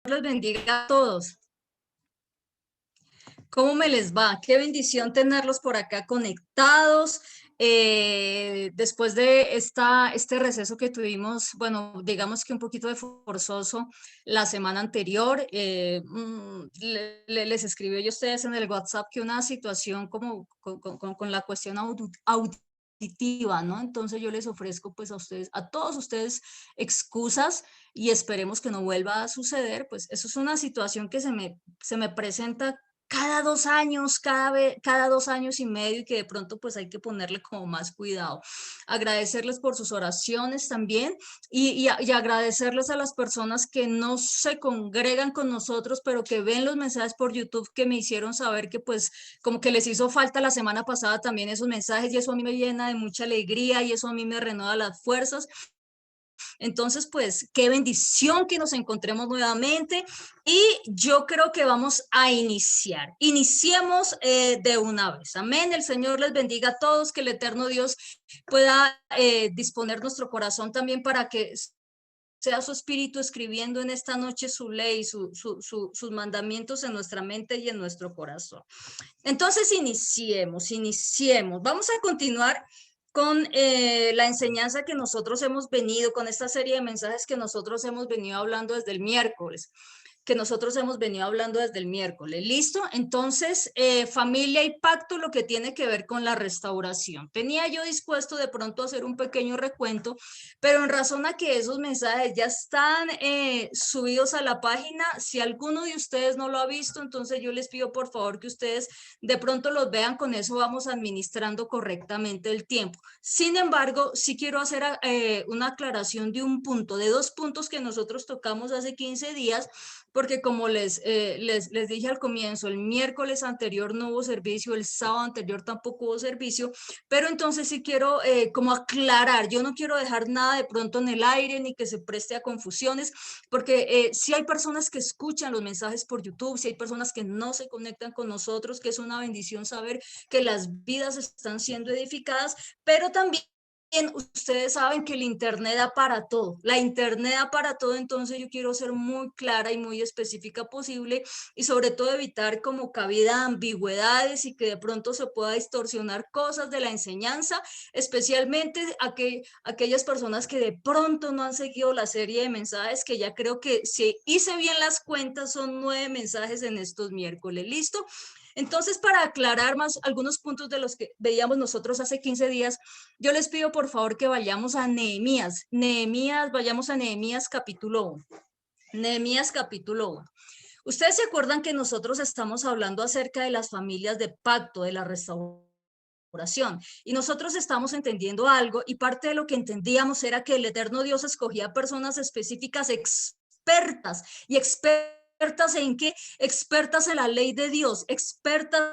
los bendiga a todos. ¿Cómo me les va? Qué bendición tenerlos por acá conectados. Después de este receso que tuvimos, bueno, digamos que un poquito de forzoso la semana anterior, les escribí yo a ustedes en el WhatsApp que una situación como con la cuestión auditiva, ¿no? Entonces yo les ofrezco pues a ustedes, a todos ustedes, excusas y esperemos que no vuelva a suceder. Pues eso es una situación que se me presenta cada 2 años, cada 2 años y medio, y que de pronto pues hay que ponerle como más cuidado. Agradecerles por sus oraciones también y agradecerles a las personas que no se congregan con nosotros, pero que ven los mensajes por YouTube, que me hicieron saber que pues como que les hizo falta la semana pasada también esos mensajes, y eso a mí me llena de mucha alegría y eso a mí me renueva las fuerzas. Entonces, pues, qué bendición que nos encontremos nuevamente y yo creo que vamos a iniciar. Iniciemos de una vez. Amén. El Señor les bendiga a todos, que el eterno Dios pueda disponer nuestro corazón también para que sea su espíritu escribiendo en esta noche su ley, sus mandamientos en nuestra mente y en nuestro corazón. Entonces, iniciemos. Vamos a continuar con la enseñanza que nosotros hemos venido, con esta serie de mensajes que nosotros hemos venido hablando desde el miércoles. ¿Listo? Entonces, familia y pacto, lo que tiene que ver con la restauración. Tenía yo dispuesto de pronto hacer un pequeño recuento, pero en razón a que esos mensajes ya están subidos a la página, si alguno de ustedes no lo ha visto, entonces yo les pido por favor que ustedes de pronto los vean. Con eso vamos administrando correctamente el tiempo. Sin embargo, sí quiero hacer una aclaración de un punto, de 2 puntos que nosotros tocamos hace 15 días, porque como les dije al comienzo, el miércoles anterior no hubo servicio, el sábado anterior tampoco hubo servicio, pero entonces sí quiero como aclarar, yo no quiero dejar nada de pronto en el aire ni que se preste a confusiones, porque sí hay personas que escuchan los mensajes por YouTube, sí hay personas que no se conectan con nosotros, que es una bendición saber que las vidas están siendo edificadas, pero también ustedes saben que el internet da para todo, la internet da para todo. Entonces yo quiero ser muy clara y muy específica posible, y sobre todo evitar como cabida a ambigüedades y que de pronto se pueda distorsionar cosas de la enseñanza, especialmente aquellas personas que de pronto no han seguido la serie de mensajes, que ya creo que si hice bien las cuentas son 9 mensajes en estos miércoles. ¿Listo? Entonces, para aclarar más algunos puntos de los que veíamos nosotros hace 15 días, yo les pido por favor que vayamos a Nehemías. Vayamos a Nehemías capítulo 1. Nehemías capítulo 1. Ustedes se acuerdan que nosotros estamos hablando acerca de las familias de pacto, de la restauración, y nosotros estamos entendiendo algo, y parte de lo que entendíamos era que el eterno Dios escogía personas específicas, expertas. ¿Y expertas en qué? Expertas en la ley de Dios, expertas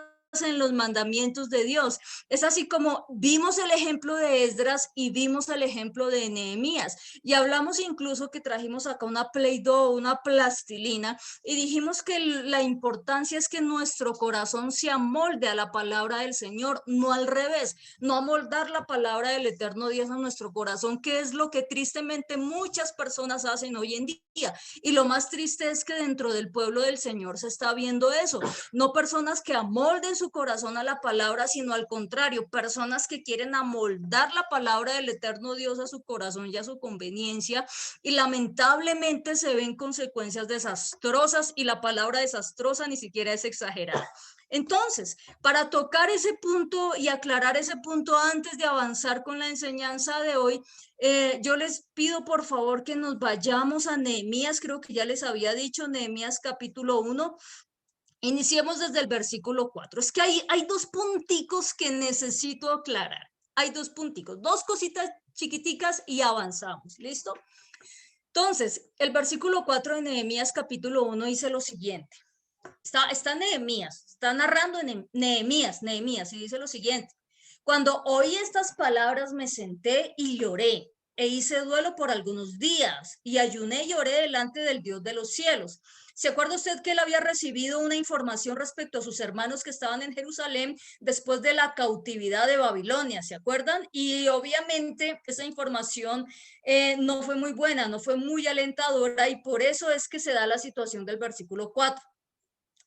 en los mandamientos de Dios. Es así como vimos el ejemplo de Esdras y vimos el ejemplo de Nehemías, y hablamos incluso que trajimos acá una Play-Doh, una plastilina, y dijimos que la importancia es que nuestro corazón se amolde a la palabra del Señor, no al revés, no amoldar la palabra del eterno Dios a nuestro corazón, que es lo que tristemente muchas personas hacen hoy en día. Y lo más triste es que dentro del pueblo del Señor se está viendo eso, no personas que amolden su corazón a la palabra, sino al contrario, personas que quieren amoldar la palabra del eterno Dios a su corazón y a su conveniencia, y lamentablemente se ven consecuencias desastrosas, y la palabra desastrosa ni siquiera es exagerada. Entonces, para tocar ese punto y aclarar ese punto antes de avanzar con la enseñanza de hoy, yo les pido por favor que nos vayamos a Nehemías. Creo que ya les había dicho, Nehemías capítulo 1. Iniciemos desde el versículo 4. Es que hay 2 punticos que necesito aclarar. Hay 2 punticos, 2 cositas chiquiticas y avanzamos. ¿Listo? Entonces, el versículo 4 de Nehemías capítulo 1 dice lo siguiente. Está Nehemías, está narrando Nehemías, y dice lo siguiente: cuando oí estas palabras me senté y lloré, e hice duelo por algunos días y ayuné y oré delante del Dios de los cielos. ¿Se acuerda usted que él había recibido una información respecto a sus hermanos que estaban en Jerusalén después de la cautividad de Babilonia? ¿Se acuerdan? Y obviamente esa información no fue muy buena, no fue muy alentadora, y por eso es que se da la situación del versículo 4.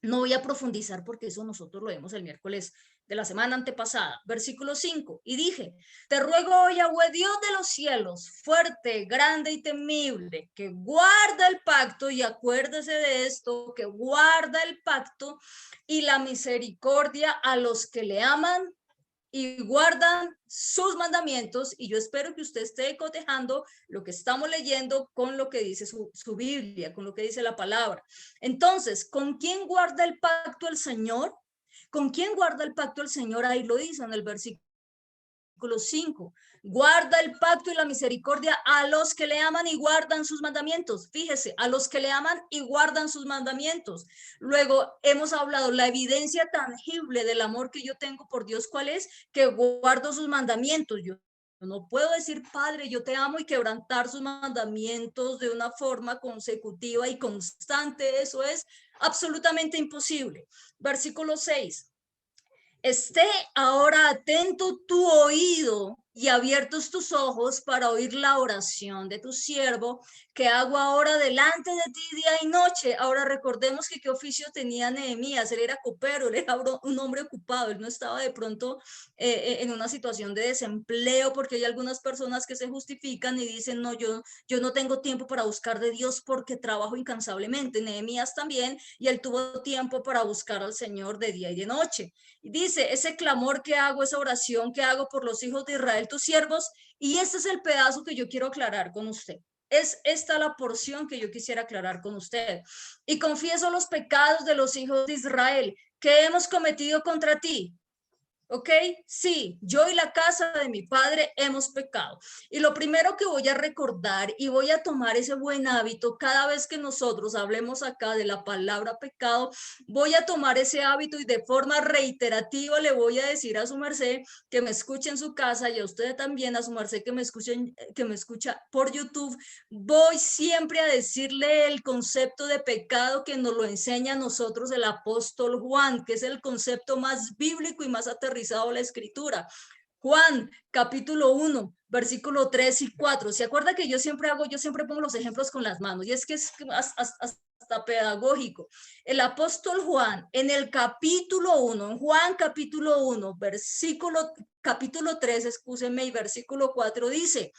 No voy a profundizar porque eso nosotros lo vemos el miércoles de la semana antepasada. Versículo 5. Y dije, te ruego, oh Yahweh, Dios de los cielos, fuerte, grande y temible, que guarda el pacto, y acuérdese de esto, que guarda el pacto y la misericordia a los que le aman y guardan sus mandamientos. Y yo espero que usted esté cotejando lo que estamos leyendo con lo que dice su Biblia, con lo que dice la palabra. Entonces, ¿con quién guarda el pacto el Señor? ¿Con quién guarda el pacto el Señor? Ahí lo dice en el versículo 5. Guarda el pacto y la misericordia a los que le aman y guardan sus mandamientos. Fíjese, a los que le aman y guardan sus mandamientos. Luego hemos hablado la evidencia tangible del amor que yo tengo por Dios. ¿Cuál es? Que guardo sus mandamientos. Yo no puedo decir, Padre, yo te amo, y quebrantar sus mandamientos de una forma consecutiva y constante. Eso es absolutamente imposible. Versículo 6. Esté ahora atento tu oído y abiertos tus ojos para oír la oración de tu siervo que hago ahora delante de ti día y noche. Ahora recordemos que qué oficio tenía Nehemías. Él era copero, él era un hombre ocupado, él no estaba de pronto en una situación de desempleo, porque hay algunas personas que se justifican y dicen, no, yo no tengo tiempo para buscar de Dios porque trabajo incansablemente. Nehemías también, y él tuvo tiempo para buscar al Señor de día y de noche. Y dice, ese clamor que hago, esa oración que hago por los hijos de Israel, tus siervos, y este es el pedazo que yo quiero aclarar con usted. Es esta la porción que yo quisiera aclarar con usted. Y confieso los pecados de los hijos de Israel que hemos cometido contra ti. ¿Ok? Sí, yo y la casa de mi padre hemos pecado. Y lo primero que voy a recordar, y voy a tomar ese buen hábito cada vez que nosotros hablemos acá de la palabra pecado, voy a tomar ese hábito y de forma reiterativa le voy a decir a su merced que me escuche en su casa, y a usted también, a su merced que me escucha por YouTube, voy siempre a decirle el concepto de pecado que nos lo enseña a nosotros el apóstol Juan, que es el concepto más bíblico y más aterrizado de la escritura. Juan, capítulo 1, versículo 3 y 4. ¿Se acuerda que yo siempre pongo los ejemplos con las manos? Y es que es hasta pedagógico. El apóstol Juan, en el capítulo 1, en Juan capítulo 1, capítulo 3, excúsenme, y versículo 4 dice,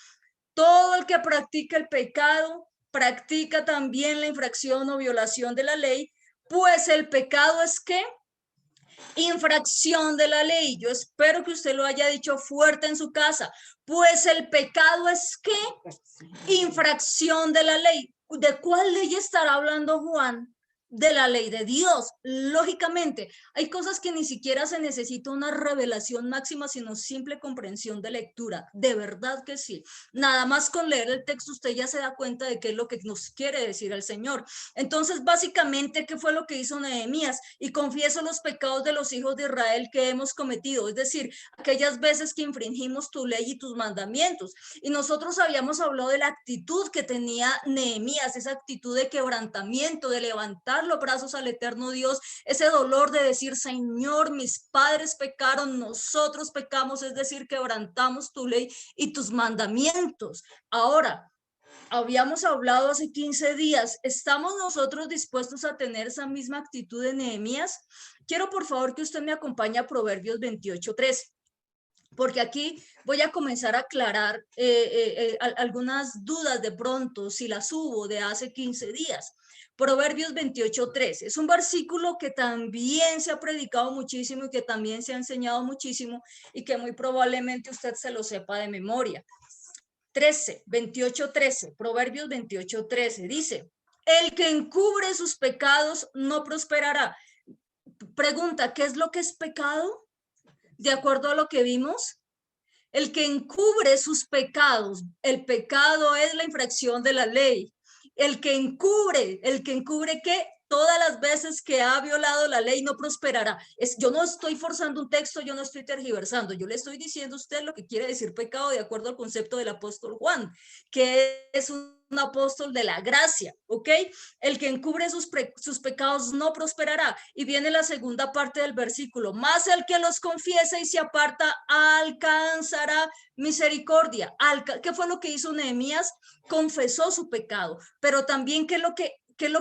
todo el que practica el pecado, practica también la infracción o violación de la ley, pues el pecado es ¿qué? Infracción de la ley. Yo espero que usted lo haya dicho fuerte en su casa. Pues el pecado es ¿qué? Infracción de la ley. ¿De cuál ley estará hablando Juan? De la ley de Dios. Lógicamente, hay cosas que ni siquiera se necesita una revelación máxima, sino simple comprensión de lectura. De verdad que sí. Nada más con leer el texto usted ya se da cuenta de qué es lo que nos quiere decir el Señor. Entonces, básicamente, ¿qué fue lo que hizo Nehemías? Y confieso los pecados de los hijos de Israel que hemos cometido, es decir, aquellas veces que infringimos tu ley y tus mandamientos. Y nosotros habíamos hablado de la actitud que tenía Nehemías, esa actitud de quebrantamiento, de levantar los brazos al eterno Dios, ese dolor de decir, Señor, mis padres pecaron, nosotros pecamos, es decir, quebrantamos tu ley y tus mandamientos. Ahora, habíamos hablado hace 15 días, ¿estamos nosotros dispuestos a tener esa misma actitud de Nehemías? Quiero por favor que usted me acompañe a Proverbios 28:3. Porque aquí voy a comenzar a aclarar algunas dudas de pronto, si las hubo de hace 15 días. Proverbios 28:3 es un versículo que también se ha predicado muchísimo y que también se ha enseñado muchísimo y que muy probablemente usted se lo sepa de memoria. 28:13, Proverbios 28:13 dice, el que encubre sus pecados no prosperará. Pregunta, ¿qué es lo que es pecado? De acuerdo a lo que vimos, el que encubre sus pecados, el pecado es la infracción de la ley. El que encubre ¿qué? todas las veces que ha violado la ley no prosperará. Yo no estoy forzando un texto, yo no estoy tergiversando, yo le estoy diciendo a usted lo que quiere decir pecado de acuerdo al concepto del apóstol Juan, que es un apóstol de la gracia, ¿ok? El que encubre sus pecados no prosperará. Y viene la segunda parte del versículo, más el que los confiesa y se aparta alcanzará misericordia. ¿Qué fue lo que hizo Nehemías? Confesó su pecado, pero también ¿qué es lo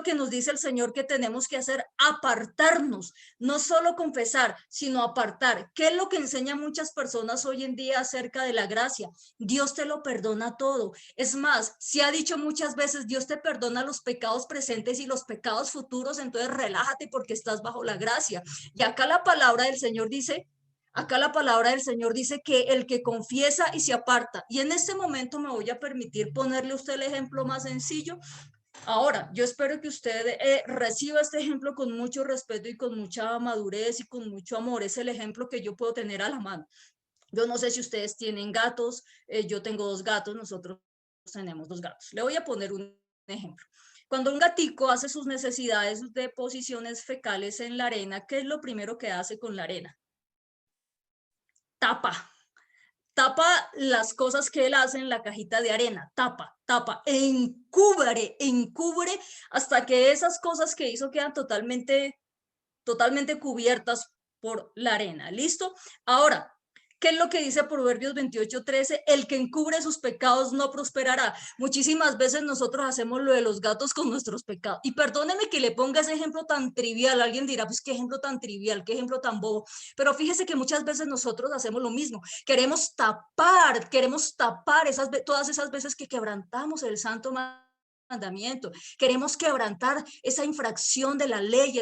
que nos dice el Señor que tenemos que hacer? Apartarnos, no solo confesar, sino apartar. ¿Qué es lo que enseñan muchas personas hoy en día acerca de la gracia? Dios te lo perdona todo. Es más, se ha dicho muchas veces, Dios te perdona los pecados presentes y los pecados futuros, entonces relájate porque estás bajo la gracia. Y acá la palabra del Señor dice, que el que confiesa y se aparta. Y en este momento me voy a permitir ponerle a usted el ejemplo más sencillo. Ahora, yo espero que usted reciba este ejemplo con mucho respeto y con mucha madurez y con mucho amor. Es el ejemplo que yo puedo tener a la mano. Yo no sé si ustedes tienen gatos, yo tengo 2 gatos, nosotros tenemos 2 gatos. Le voy a poner un ejemplo. Cuando un gatico hace sus necesidades de posiciones fecales en la arena, ¿qué es lo primero que hace con la arena? Tapa las cosas que él hace en la cajita de arena, tapa, encubre hasta que esas cosas que hizo quedan totalmente cubiertas por la arena. ¿Listo? Ahora, ¿qué es lo que dice Proverbios 28:13? El que encubre sus pecados no prosperará. Muchísimas veces nosotros hacemos lo de los gatos con nuestros pecados. Y perdóneme que le ponga ese ejemplo tan trivial. Alguien dirá, pues qué ejemplo tan trivial, qué ejemplo tan bobo. Pero fíjese que muchas veces nosotros hacemos lo mismo. Queremos tapar todas esas veces que quebrantamos el santo mandamiento, queremos quebrantar esa infracción de la ley,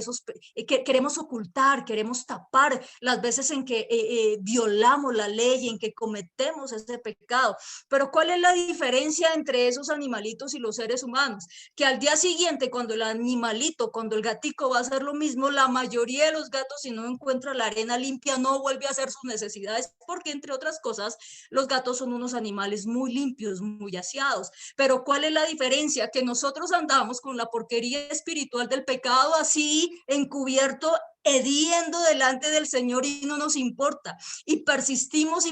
queremos ocultar, queremos tapar las veces en que violamos la ley, en que cometemos ese pecado. Pero ¿cuál es la diferencia entre esos animalitos y los seres humanos? Que al día siguiente, cuando el gatico va a hacer lo mismo, la mayoría de los gatos, si no encuentra la arena limpia, no vuelve a hacer sus necesidades, porque entre otras cosas, los gatos son unos animales muy limpios, muy aseados. Pero ¿cuál es la diferencia? Que nosotros andamos con la porquería espiritual del pecado así encubierto, hediendo delante del Señor y no nos importa. Y persistimos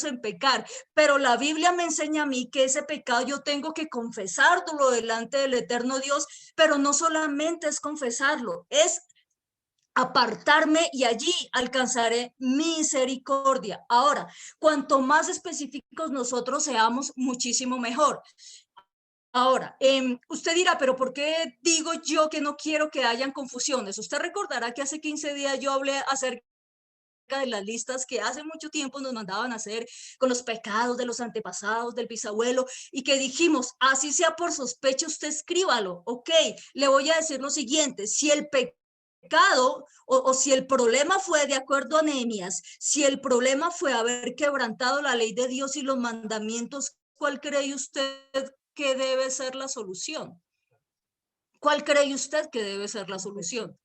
en pecar. Pero la Biblia me enseña a mí que ese pecado yo tengo que confesarlo delante del eterno Dios, pero no solamente es confesarlo, es apartarme y allí alcanzaré misericordia. Ahora, cuanto más específicos nosotros seamos, muchísimo mejor. Ahora, usted dirá, pero ¿por qué digo yo que no quiero que hayan confusiones? Usted recordará que hace 15 días yo hablé acerca de las listas que hace mucho tiempo nos mandaban a hacer con los pecados de los antepasados, del bisabuelo, y que dijimos, así sea por sospecha, usted escríbalo. Ok, le voy a decir lo siguiente, si el pecado o si el problema fue, de acuerdo a Nehemías, si el problema fue haber quebrantado la ley de Dios y los mandamientos, ¿cuál cree usted que debe ser la solución? ¿Cuál cree usted que debe ser la solución?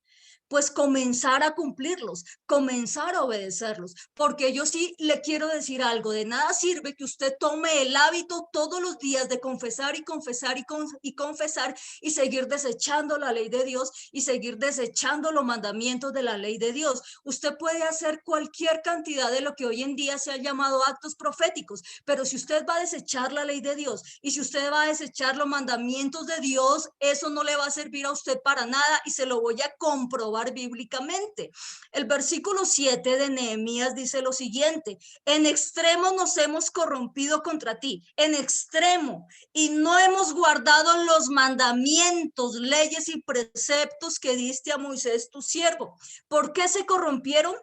Pues comenzar a cumplirlos, comenzar a obedecerlos, porque yo sí le quiero decir algo, de nada sirve que usted tome el hábito todos los días de confesar y confesar y confesar y seguir desechando la ley de Dios y seguir desechando los mandamientos de la ley de Dios. Usted puede hacer cualquier cantidad de lo que hoy en día se ha llamado actos proféticos, pero si usted va a desechar la ley de Dios y si usted va a desechar los mandamientos de Dios, eso no le va a servir a usted para nada y se lo voy a comprobar bíblicamente. El versículo 7 de Nehemías dice lo siguiente: en extremo nos hemos corrompido contra ti, en extremo, y no hemos guardado los mandamientos, leyes y preceptos que diste a Moisés tu siervo. ¿Por qué se corrompieron?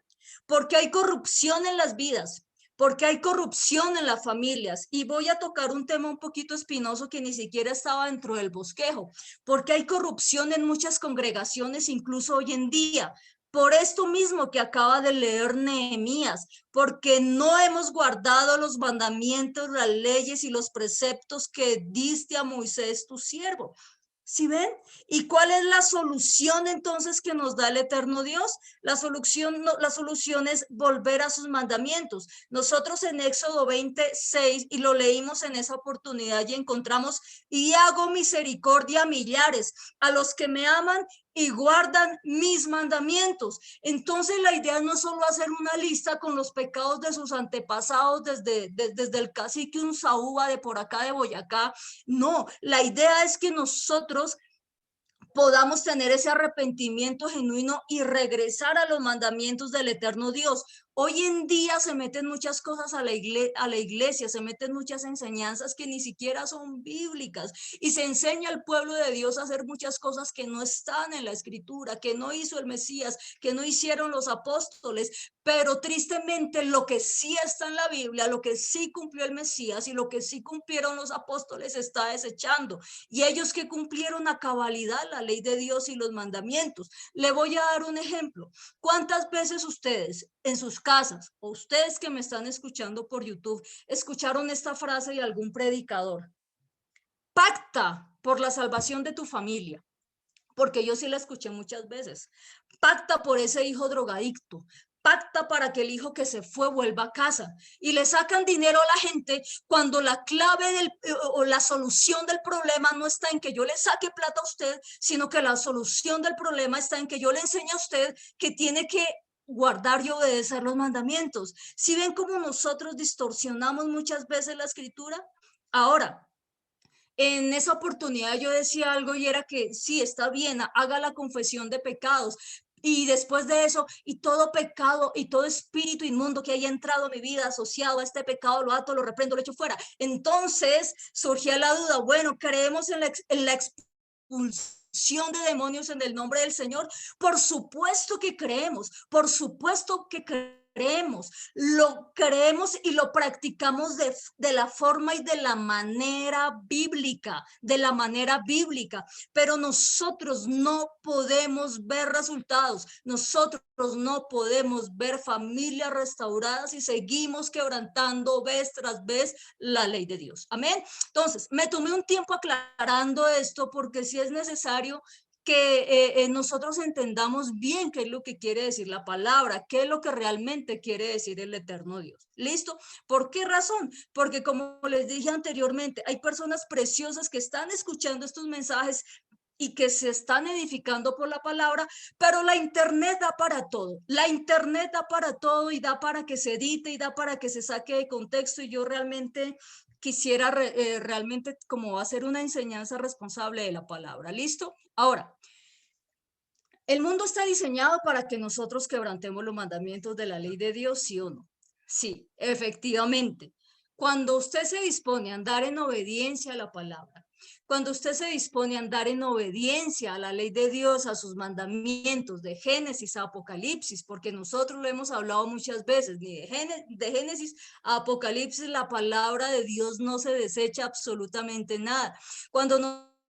Porque hay corrupción en las vidas, porque hay corrupción en las familias. Y voy a tocar un tema un poquito espinoso que ni siquiera estaba dentro del bosquejo, porque hay corrupción en muchas congregaciones, incluso hoy en día. Por esto mismo que acaba de leer Nehemías, porque no hemos guardado los mandamientos, las leyes y los preceptos que diste a Moisés tu siervo. ¿Sí ven? ¿Y cuál es la solución entonces que nos da el eterno Dios? La solución es volver a sus mandamientos. Nosotros en Éxodo 26, y lo leímos en esa oportunidad, y encontramos, y hago misericordia a millares, a los que me aman y guardan mis mandamientos. Entonces la idea no es solo hacer una lista con los pecados de sus antepasados desde el cacique Unzaúa de por acá de Boyacá. No, la idea es que nosotros podamos tener ese arrepentimiento genuino y regresar a los mandamientos del eterno Dios. Hoy en día se meten muchas cosas a la iglesia, se meten muchas enseñanzas que ni siquiera son bíblicas y se enseña al pueblo de Dios a hacer muchas cosas que no están en la escritura, que no hizo el Mesías, que no hicieron los apóstoles, pero tristemente lo que sí está en la Biblia, lo que sí cumplió el Mesías y lo que sí cumplieron los apóstoles se está desechando. Y ellos que cumplieron a cabalidad la ley de Dios y los mandamientos. Le voy a dar un ejemplo. ¿Cuántas veces ustedes en sus casas o ustedes que me están escuchando por YouTube escucharon esta frase de algún predicador? Pacta por la salvación de tu familia. Porque yo sí la escuché muchas veces. Pacta por ese hijo drogadicto, pacta para que el hijo que se fue vuelva a casa y le sacan dinero a la gente cuando la clave o la solución del problema no está en que yo le saque plata a usted, sino que la solución del problema está en que yo le enseñe a usted que tiene que guardar y obedecer los mandamientos. ¿Sí ven cómo nosotros distorsionamos muchas veces la escritura? Ahora, en esa oportunidad yo decía algo y era que sí, está bien, haga la confesión de pecados. Y después de eso, y todo pecado y todo espíritu inmundo que haya entrado a mi vida asociado a este pecado, lo ato, lo reprendo, lo echo fuera. Entonces surgía la duda, bueno, ¿creemos en la expulsión de demonios en el nombre del Señor? Por supuesto que creemos, por supuesto que lo creemos y lo practicamos de la forma y de la manera bíblica, pero nosotros no podemos ver resultados, nosotros no podemos ver familias restauradas si seguimos quebrantando vez tras vez la ley de Dios. Amén. Entonces, me tomé un tiempo aclarando esto porque si es necesario que nosotros entendamos bien qué es lo que quiere decir la palabra, qué es lo que realmente quiere decir el eterno Dios. ¿Listo? ¿Por qué razón? Porque como les dije anteriormente, hay personas preciosas que están escuchando estos mensajes y que se están edificando por la palabra, pero la internet da para todo. La internet da para todo y da para que se edite y da para que se saque de contexto y yo realmente quisiera realmente como hacer una enseñanza responsable de la palabra. ¿Listo? Ahora, el mundo está diseñado para que nosotros quebrantemos los mandamientos de la ley de Dios, ¿sí o no? Sí, efectivamente. Cuando usted se dispone a andar en obediencia a la palabra, cuando usted se dispone a andar en obediencia a la ley de Dios, a sus mandamientos de Génesis a Apocalipsis, porque nosotros lo hemos hablado muchas veces, ni de Génesis a Apocalipsis, la palabra de Dios no se desecha absolutamente nada. Cuando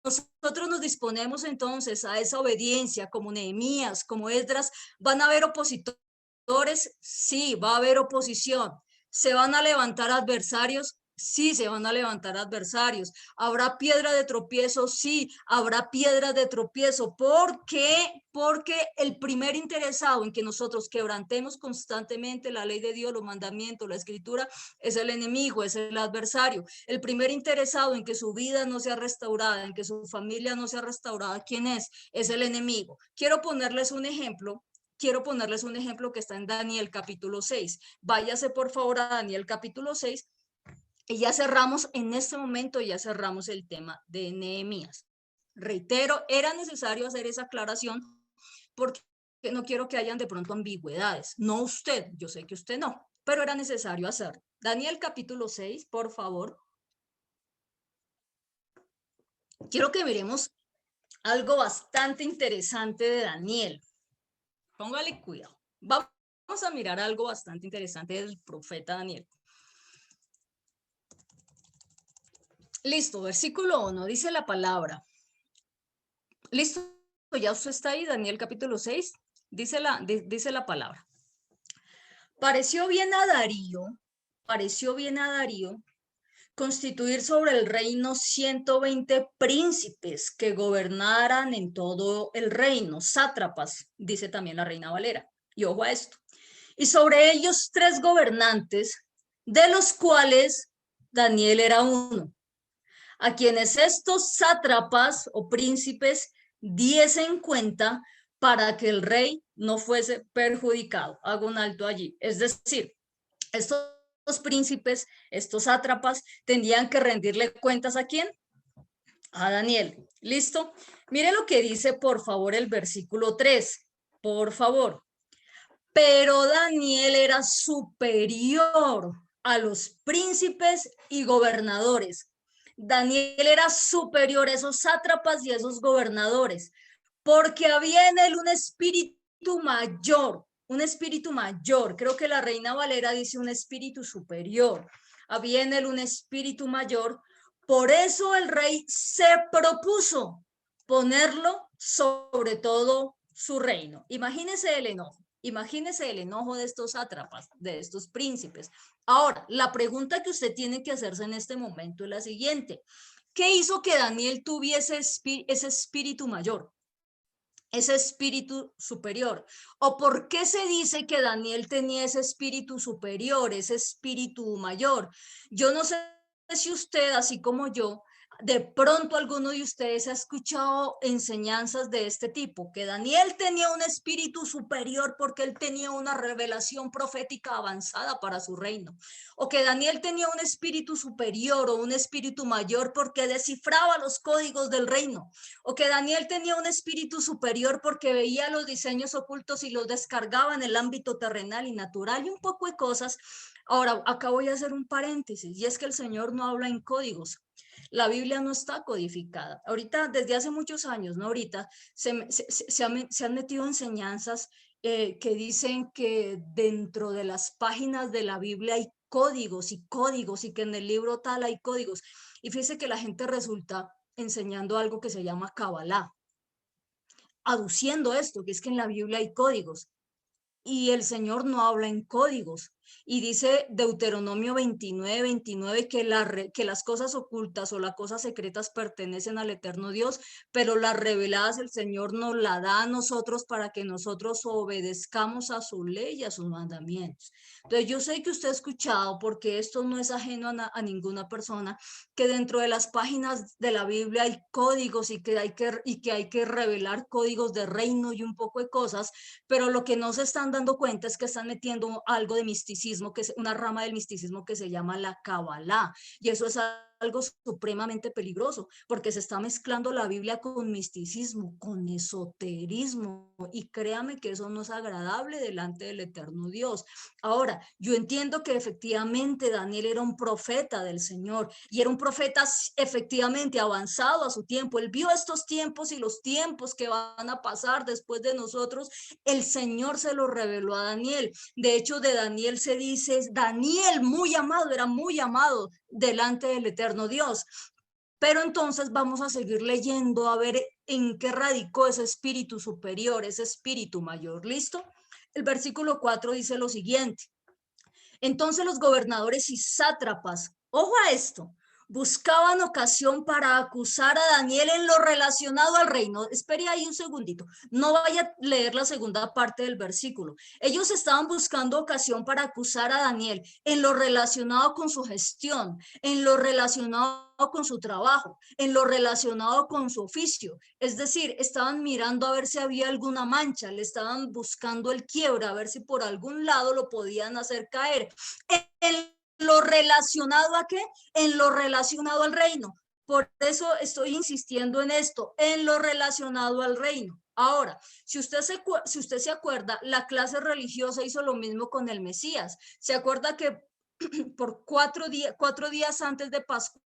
nosotros nos disponemos entonces a esa obediencia, como Nehemías, como Esdras, ¿van a haber opositores? Sí, va a haber oposición. ¿Se van a levantar adversarios? Sí, se van a levantar adversarios. ¿Habrá piedra de tropiezo? Sí, habrá piedra de tropiezo. ¿Por qué? Porque el primer interesado en que nosotros quebrantemos constantemente la ley de Dios, los mandamientos, la escritura, es el enemigo, es el adversario. El primer interesado en que su vida no sea restaurada, en que su familia no sea restaurada, ¿quién es? Es el enemigo. Quiero ponerles un ejemplo que está en Daniel capítulo 6. Váyase por favor a Daniel capítulo 6 y ya cerramos en este momento, ya cerramos el tema de Nehemías. Reitero, era necesario hacer esa aclaración porque no quiero que hayan de pronto ambigüedades. No usted, yo sé que usted no, pero era necesario hacerlo. Daniel capítulo 6, por favor. Quiero que miremos algo bastante interesante de Daniel. Póngale cuidado. Vamos a mirar algo bastante interesante del profeta Daniel. Listo, versículo 1, dice la palabra. Listo, ya usted está ahí, Daniel capítulo 6, dice la palabra. Pareció bien a Darío constituir sobre el reino 120 príncipes que gobernaran en todo el reino, sátrapas, dice también la Reina Valera. Y ojo a esto. Y sobre ellos 3 gobernantes, de los cuales Daniel era uno, a quienes estos sátrapas o príncipes diese en cuenta para que el rey no fuese perjudicado. Hago un alto allí. Es decir, estos príncipes, estos sátrapas, tendrían que rendirle cuentas ¿a quién? A Daniel. ¿Listo? Mire lo que dice, por favor, el versículo 3. Por favor. Pero Daniel era superior a los príncipes y gobernadores. Daniel era superior a esos sátrapas y a esos gobernadores, porque había en él un espíritu mayor, un espíritu mayor. Creo que la Reina Valera dice un espíritu superior. Había en él un espíritu mayor. Por eso el rey se propuso ponerlo sobre todo su reino. Imagínese el enojo. Imagínese el enojo de estos sátrapas, de estos príncipes. Ahora, la pregunta que usted tiene que hacerse en este momento es la siguiente. ¿Qué hizo que Daniel tuviese ese espíritu mayor? Ese espíritu superior. ¿O por qué se dice que Daniel tenía ese espíritu superior, ese espíritu mayor? Yo no sé si usted, así como yo, de pronto alguno de ustedes ha escuchado enseñanzas de este tipo, que Daniel tenía un espíritu superior porque él tenía una revelación profética avanzada para su reino, o que Daniel tenía un espíritu superior o un espíritu mayor porque descifraba los códigos del reino, o que Daniel tenía un espíritu superior porque veía los diseños ocultos y los descargaba en el ámbito terrenal y natural y un poco de cosas. Ahora, acá voy a hacer un paréntesis, y es que el Señor no habla en códigos. La Biblia no está codificada. Ahorita, desde hace muchos años, ¿no? Ahorita se han metido enseñanzas que dicen que dentro de las páginas de la Biblia hay códigos y que en el libro tal hay códigos. Y fíjese que la gente resulta enseñando algo que se llama Kabbalah, aduciendo esto, que es que en la Biblia hay códigos y el Señor no habla en códigos. Y dice Deuteronomio 29 que las cosas ocultas o las cosas secretas pertenecen al eterno Dios, pero las reveladas el Señor nos la da a nosotros para que nosotros obedezcamos a su ley y a sus mandamientos. Entonces yo sé que usted ha escuchado, porque esto no es ajeno a ninguna persona, que dentro de las páginas de la Biblia hay códigos y que hay que revelar códigos de reino y un poco de cosas, pero lo que no se están dando cuenta es que están metiendo algo de misticismo, que es una rama del misticismo que se llama la Kabbalah, y eso es algo supremamente peligroso, porque se está mezclando la Biblia con misticismo, con esoterismo, y créame que eso no es agradable delante del eterno Dios. Ahora, yo entiendo que efectivamente Daniel era un profeta del Señor, y era un profeta efectivamente avanzado a su tiempo. Él vio estos tiempos y los tiempos que van a pasar después de nosotros, el Señor se lo reveló a Daniel. De hecho, de Daniel se dice, Daniel muy amado, era muy amado delante del eterno Dios. Pero entonces vamos a seguir leyendo a ver en qué radicó ese espíritu superior, ese espíritu mayor. ¿Listo? El versículo 4 dice lo siguiente. Entonces los gobernadores y sátrapas, ojo a esto, buscaban ocasión para acusar a Daniel en lo relacionado al reino. Espere ahí un segundito, no vaya a leer la segunda parte del versículo. Ellos estaban buscando ocasión para acusar a Daniel en lo relacionado con su gestión, en lo relacionado con su trabajo, en lo relacionado con su oficio. Es decir, estaban mirando a ver si había alguna mancha, le estaban buscando el quiebre, a ver si por algún lado lo podían hacer caer. En lo relacionado a qué? En lo relacionado al reino. Por eso estoy insistiendo en esto, en lo relacionado al reino. Ahora, si usted se acuerda, la clase religiosa hizo lo mismo con el Mesías. ¿Se acuerda que por 4 días antes de Pascua,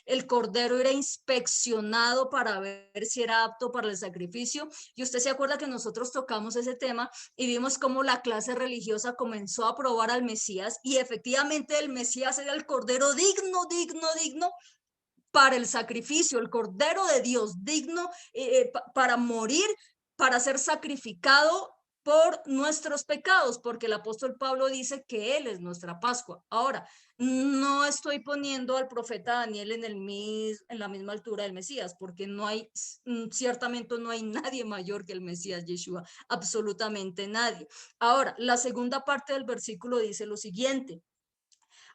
el cordero era inspeccionado para ver si era apto para el sacrificio? Y usted se acuerda que nosotros tocamos ese tema y vimos cómo la clase religiosa comenzó a probar al Mesías, y efectivamente el Mesías era el cordero digno para el sacrificio, el cordero de Dios digno para morir, para ser sacrificado por nuestros pecados, porque el apóstol Pablo dice que él es nuestra Pascua. Ahora, no estoy poniendo al profeta Daniel en la misma altura del Mesías, porque ciertamente no hay nadie mayor que el Mesías Yeshua, absolutamente nadie. Ahora, la segunda parte del versículo dice lo siguiente: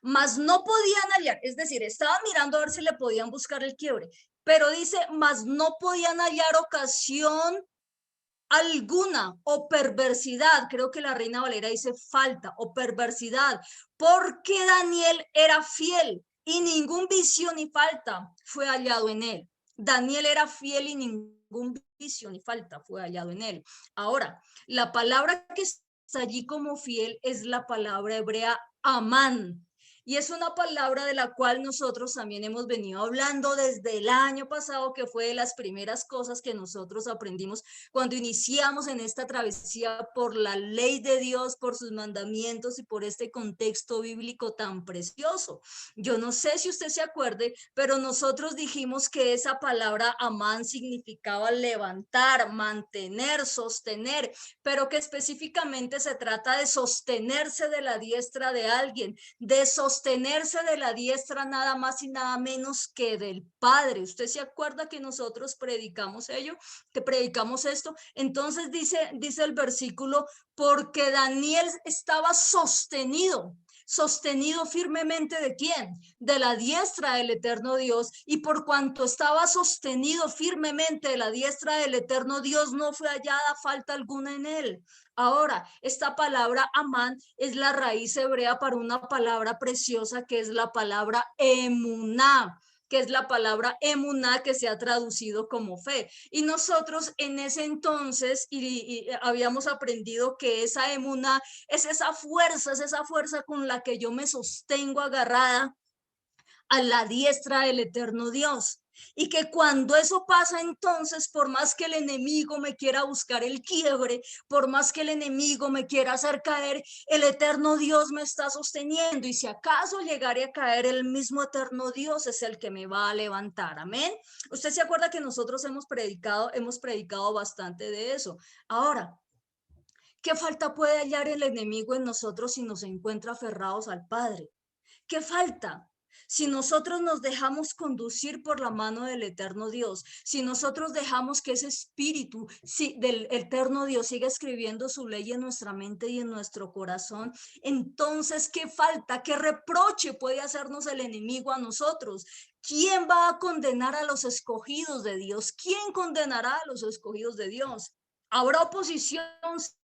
mas no podían hallar, es decir, estaban mirando a ver si le podían buscar el quiebre. pero dice, mas no podían hallar ocasión alguna o perversidad, creo que la Reina Valera dice falta o perversidad, porque Daniel era fiel y ningún vicio ni falta fue hallado en él. Daniel era fiel y ningún vicio ni falta fue hallado en él. Ahora, la palabra que está allí como fiel es la palabra hebrea amán. Y es una palabra de la cual nosotros también hemos venido hablando desde el año pasado, que fue de las primeras cosas que nosotros aprendimos cuando iniciamos en esta travesía por la ley de Dios, por sus mandamientos y por este contexto bíblico tan precioso. Yo no sé si usted se acuerde, pero nosotros dijimos que esa palabra amán significaba levantar, mantener, sostener, pero que específicamente se trata de sostenerse de la diestra de alguien, de sostenerse de la diestra nada más y nada menos que del Padre. ¿Usted se acuerda que nosotros predicamos ello? Que predicamos esto. Entonces dice el versículo, porque Daniel estaba sostenido firmemente ¿de quién? De la diestra del eterno Dios, y por cuanto estaba sostenido firmemente de la diestra del eterno Dios, no fue hallada falta alguna en él. Ahora, esta palabra amán es la raíz hebrea para una palabra preciosa que es la palabra emuná, que es la palabra emuná que se ha traducido como fe. Y nosotros en ese entonces y habíamos aprendido que esa emuná es esa fuerza con la que yo me sostengo agarrada a la diestra del eterno Dios. Y que cuando eso pasa, entonces, por más que el enemigo me quiera buscar el quiebre, por más que el enemigo me quiera hacer caer, el eterno Dios me está sosteniendo. Y si acaso llegare a caer, el mismo eterno Dios es el que me va a levantar. Amén. Usted se acuerda que nosotros hemos predicado bastante de eso. Ahora, ¿qué falta puede hallar el enemigo en nosotros si nos encuentra aferrados al Padre? ¿Qué falta? Si nosotros nos dejamos conducir por la mano del eterno Dios, si nosotros dejamos que ese espíritu del eterno Dios siga escribiendo su ley en nuestra mente y en nuestro corazón, entonces, ¿qué falta? ¿Qué reproche puede hacernos el enemigo a nosotros? ¿Quién va a condenar a los escogidos de Dios? ¿Quién condenará a los escogidos de Dios? ¿Habrá oposición?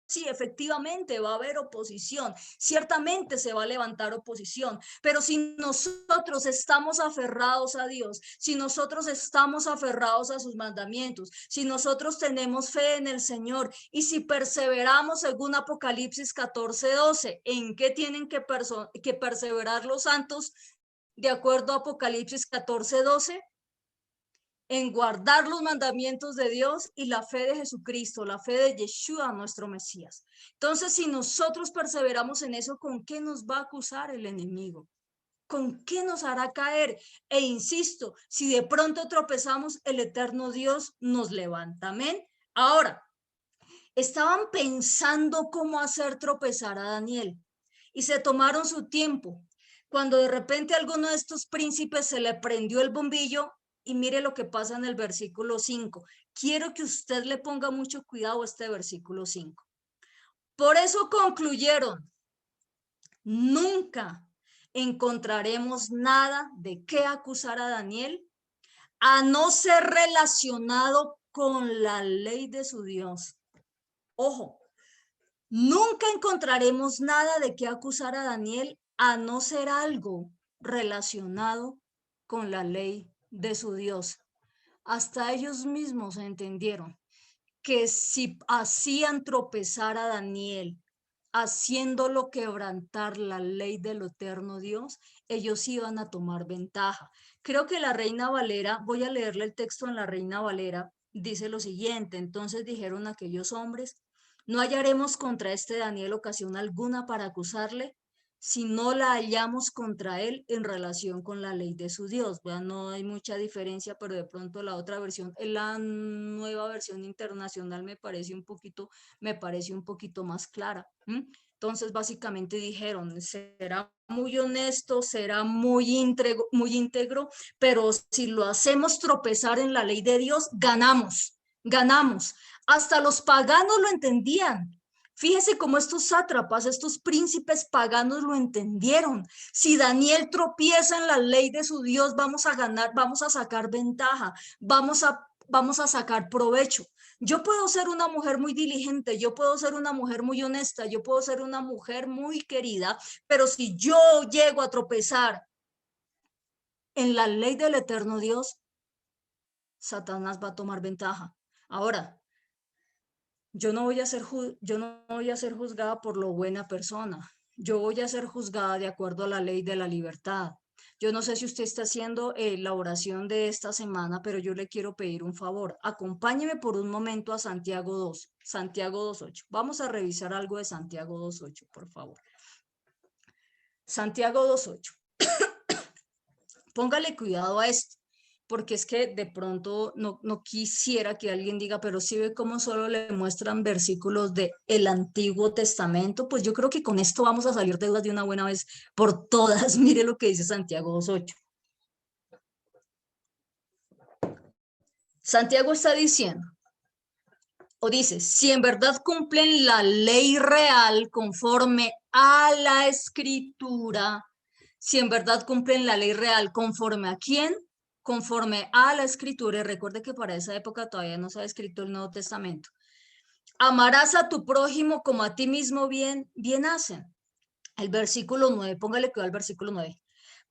Sí, efectivamente va a haber oposición, ciertamente se va a levantar oposición, pero si nosotros estamos aferrados a Dios, si nosotros estamos aferrados a sus mandamientos, si nosotros tenemos fe en el Señor y si perseveramos según Apocalipsis 14:12, ¿en qué tienen que perseverar los santos de acuerdo a Apocalipsis 14:12? En guardar los mandamientos de Dios y la fe de Jesucristo, la fe de Yeshua, nuestro Mesías. Entonces, si nosotros perseveramos en eso, ¿con qué nos va a acusar el enemigo? ¿Con qué nos hará caer? E insisto, si de pronto tropezamos, el eterno Dios nos levanta. Amén. Ahora, estaban pensando cómo hacer tropezar a Daniel y se tomaron su tiempo. Cuando de repente a alguno de estos príncipes se le prendió el bombillo, y mire lo que pasa en el versículo 5. Quiero que usted le ponga mucho cuidado a este versículo 5. Por eso concluyeron, nunca encontraremos nada de qué acusar a Daniel, a no ser relacionado con la ley de su Dios. Ojo, nunca encontraremos nada de qué acusar a Daniel, a no ser algo relacionado con la ley de su Dios. Hasta ellos mismos entendieron que si hacían tropezar a Daniel, haciéndolo quebrantar la ley del eterno Dios, ellos iban a tomar ventaja. Creo que la Reina Valera, voy a leerle el texto en la Reina Valera, dice lo siguiente: entonces dijeron aquellos hombres, no hallaremos contra este Daniel ocasión alguna para acusarle, si no la hallamos contra él en relación con la ley de su Dios. Vean, no hay mucha diferencia, pero de pronto la otra versión, la nueva versión internacional me parece un poquito más clara. Entonces, básicamente dijeron, será muy honesto, será muy íntegro, pero si lo hacemos tropezar en la ley de Dios, ganamos. Hasta los paganos lo entendían. Fíjese cómo estos sátrapas, estos príncipes paganos lo entendieron. Si Daniel tropieza en la ley de su Dios, vamos a ganar, vamos a sacar ventaja, vamos a sacar provecho. Yo puedo ser una mujer muy diligente, yo puedo ser una mujer muy honesta, yo puedo ser una mujer muy querida, pero si yo llego a tropezar en la ley del eterno Dios, Satanás va a tomar ventaja. Ahora, yo no voy a ser juzgada por lo buena persona. Yo voy a ser juzgada de acuerdo a la ley de la libertad. Yo no sé si usted está haciendo la oración de esta semana, pero yo le quiero pedir un favor. Acompáñeme por un momento a Santiago 2, Santiago 2:8. Vamos a revisar algo de Santiago 2:8, por favor. Santiago 2:8. Póngale cuidado a esto, porque es que de pronto no quisiera que alguien diga, pero si ve cómo solo le muestran versículos del Antiguo Testamento, pues yo creo que con esto vamos a salir de dudas de una buena vez por todas. Mire lo que dice Santiago 2:8. Santiago está diciendo, o dice, si en verdad cumplen la ley real conforme a la escritura, si en verdad cumplen la ley real conforme a quién, conforme a la escritura, y recuerde que para esa época todavía no se ha escrito el Nuevo Testamento, amarás a tu prójimo como a ti mismo, bien hacen. El versículo 9, póngale cuidado al versículo 9.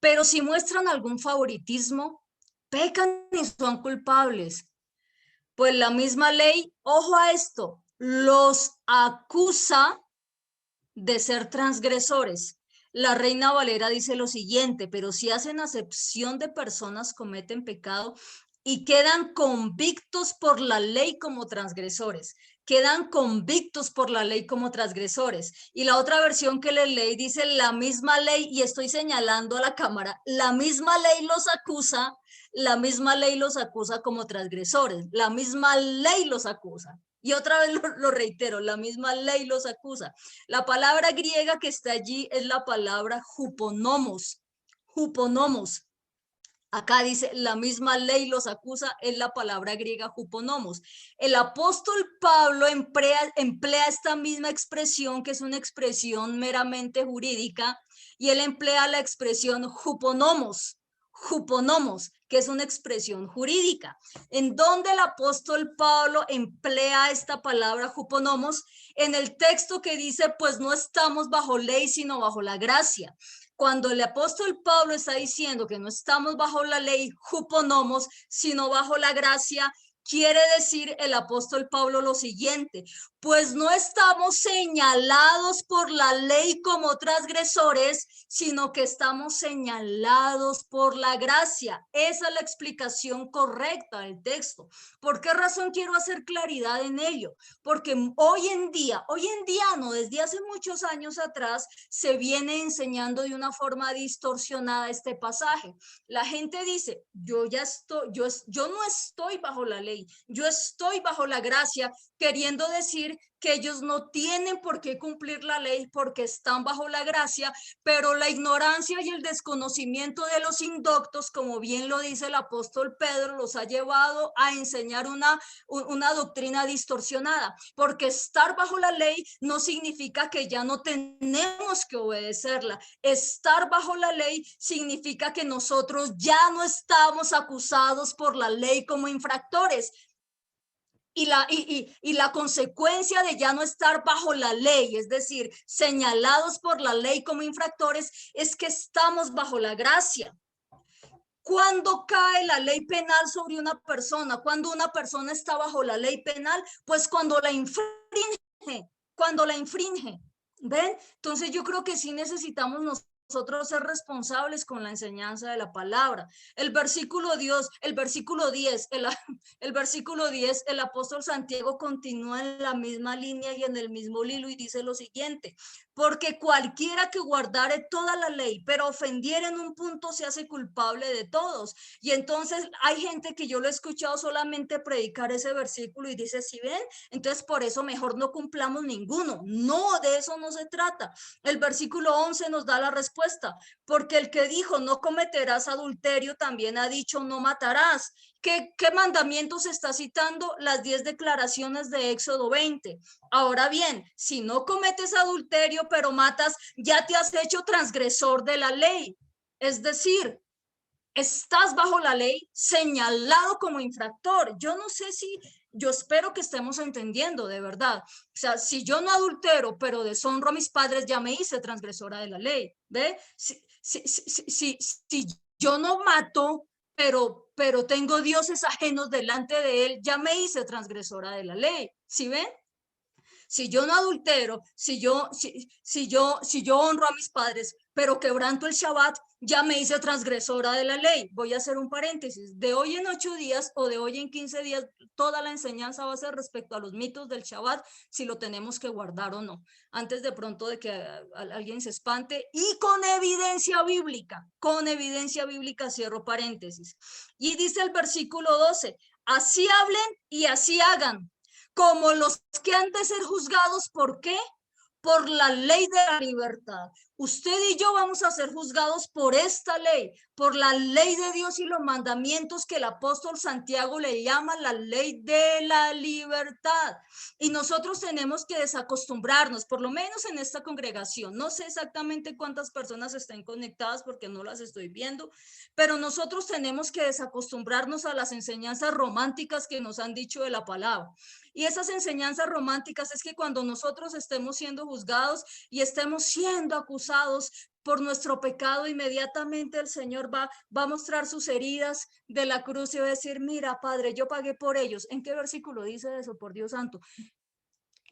Pero si muestran algún favoritismo, pecan y son culpables. Pues la misma ley, ojo a esto, los acusa de ser transgresores. La Reina Valera dice lo siguiente, pero si hacen acepción de personas, cometen pecado y quedan convictos por la ley como transgresores. Quedan convictos por la ley como transgresores. Y la otra versión que les leí dice la misma ley, y estoy señalando a la cámara, la misma ley los acusa, la misma ley los acusa como transgresores, la misma ley los acusa. Y otra vez lo reitero, la misma ley los acusa. La palabra griega que está allí es la palabra huponomos. Huponomos. Acá dice, la misma ley los acusa, es la palabra griega huponomos. El apóstol Pablo emplea esta misma expresión, que es una expresión meramente jurídica, y él emplea la expresión huponomos, que es una expresión jurídica. ¿En dónde el apóstol Pablo emplea esta palabra huponomos? En el texto que dice, pues no estamos bajo ley, sino bajo la gracia. Cuando el apóstol Pablo está diciendo que no estamos bajo la ley, huponomos, sino bajo la gracia, quiere decir el apóstol Pablo lo siguiente, pues no estamos señalados por la ley como transgresores, sino que estamos señalados por la gracia. Esa es la explicación correcta del texto. ¿Por qué razón quiero hacer claridad en ello? Porque hoy en día no, desde hace muchos años atrás, se viene enseñando de una forma distorsionada este pasaje. La gente dice, yo no estoy bajo la ley, yo estoy bajo la gracia, queriendo decir que ellos no tienen por qué cumplir la ley porque están bajo la gracia, pero la ignorancia y el desconocimiento de los indoctos, como bien lo dice el apóstol Pedro, los ha llevado a enseñar una doctrina distorsionada, porque estar bajo la ley no significa que ya no tenemos que obedecerla. Estar bajo la ley significa que nosotros ya no estamos acusados por la ley como infractores. Y la consecuencia de ya no estar bajo la ley, es decir, señalados por la ley como infractores, es que estamos bajo la gracia. ¿Cuándo cae la ley penal sobre una persona? ¿Cuándo una persona está bajo la ley penal? Pues cuando la infringe, ¿ven? Entonces yo creo que sí necesitamos nosotros ser responsables con la enseñanza de la palabra. El versículo 10, el apóstol Santiago continúa en la misma línea y en el mismo hilo y dice lo siguiente, porque cualquiera que guardare toda la ley, pero ofendiera en un punto, se hace culpable de todos. Y entonces hay gente que yo lo he escuchado solamente predicar ese versículo y dice, ¿sí ven? Entonces por eso mejor no cumplamos ninguno. No, de eso no se trata. El versículo 11 nos da la respuesta, porque el que dijo no cometerás adulterio también ha dicho no matarás. ¿Qué mandamientos está citando? Las 10 declaraciones de Éxodo 20. Ahora bien, si no cometes adulterio, pero matas, ya te has hecho transgresor de la ley. Es decir, estás bajo la ley señalado como infractor. Yo no sé si, yo espero que estemos entendiendo de verdad. O sea, si yo no adultero, pero deshonro a mis padres, ya me hice transgresora de la ley. ¿Ve? Si yo no mato, pero tengo dioses ajenos delante de él, ya me hice transgresora de la ley. ¿Sí ven? Si yo no adultero, si yo honro a mis padres, pero quebranto el Shabbat, ya me hice transgresora de la ley. Voy a hacer un paréntesis. De hoy en 8 días o de hoy en 15 días, toda la enseñanza va a ser respecto a los mitos del Shabbat, si lo tenemos que guardar o no, antes de pronto de que alguien se espante, y con evidencia bíblica, cierro paréntesis. Y dice el versículo 12, así hablen y así hagan, como los que han de ser juzgados. ¿Por qué? Por la ley de la libertad. Usted y yo vamos a ser juzgados por esta ley, por la ley de Dios y los mandamientos que el apóstol Santiago le llama la ley de la libertad. Y nosotros tenemos que desacostumbrarnos, por lo menos en esta congregación. No sé exactamente cuántas personas estén conectadas porque no las estoy viendo, pero nosotros tenemos que desacostumbrarnos a las enseñanzas románticas que nos han dicho de la palabra. Y esas enseñanzas románticas es que cuando nosotros estemos siendo juzgados y estemos siendo acusados por nuestro pecado, inmediatamente el Señor va a mostrar sus heridas de la cruz y va a decir, mira, Padre, yo pagué por ellos. ¿En qué versículo dice eso? Por Dios santo.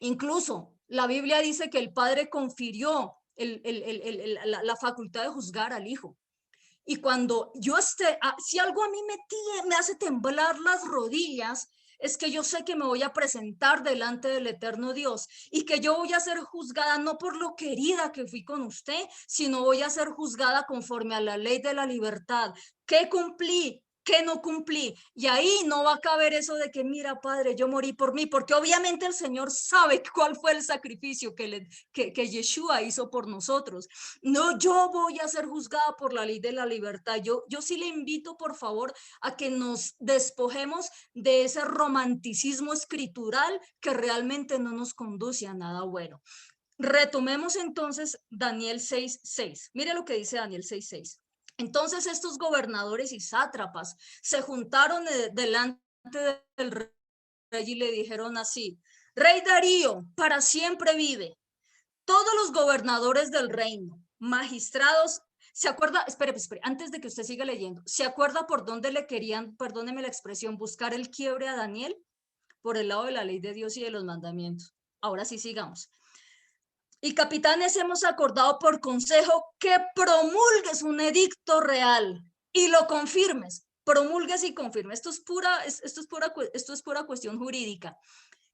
Incluso la Biblia dice que el Padre confirió la facultad de juzgar al Hijo. Y cuando yo si algo a mí me hace temblar las rodillas, es que yo sé que me voy a presentar delante del eterno Dios y que yo voy a ser juzgada no por lo querida que fui con usted, sino voy a ser juzgada conforme a la ley de la libertad. ¿Qué cumplí? ¿Qué no cumplí? Y ahí no va a caber eso de que, mira, Padre, yo morí por mí, porque obviamente el Señor sabe cuál fue el sacrificio que Yeshua hizo por nosotros. No, yo voy a ser juzgada por la ley de la libertad. Yo sí le invito, por favor, a que nos despojemos de ese romanticismo escritural que realmente no nos conduce a nada bueno. Retomemos entonces Daniel 6:6. Mire lo que dice Daniel 6:6. Entonces estos gobernadores y sátrapas se juntaron delante del rey y le dijeron así: Rey Darío, para siempre vive. Todos los gobernadores del reino, magistrados, ¿se acuerda? Espere, antes de que usted siga leyendo, ¿se acuerda por dónde le querían, perdóneme la expresión, buscar el quiebre a Daniel? Por el lado de la ley de Dios y de los mandamientos. Ahora sí, sigamos. Y capitanes, hemos acordado por consejo que promulgues un edicto real y lo confirmes. Promulgues y confirmes. Esto es pura cuestión jurídica.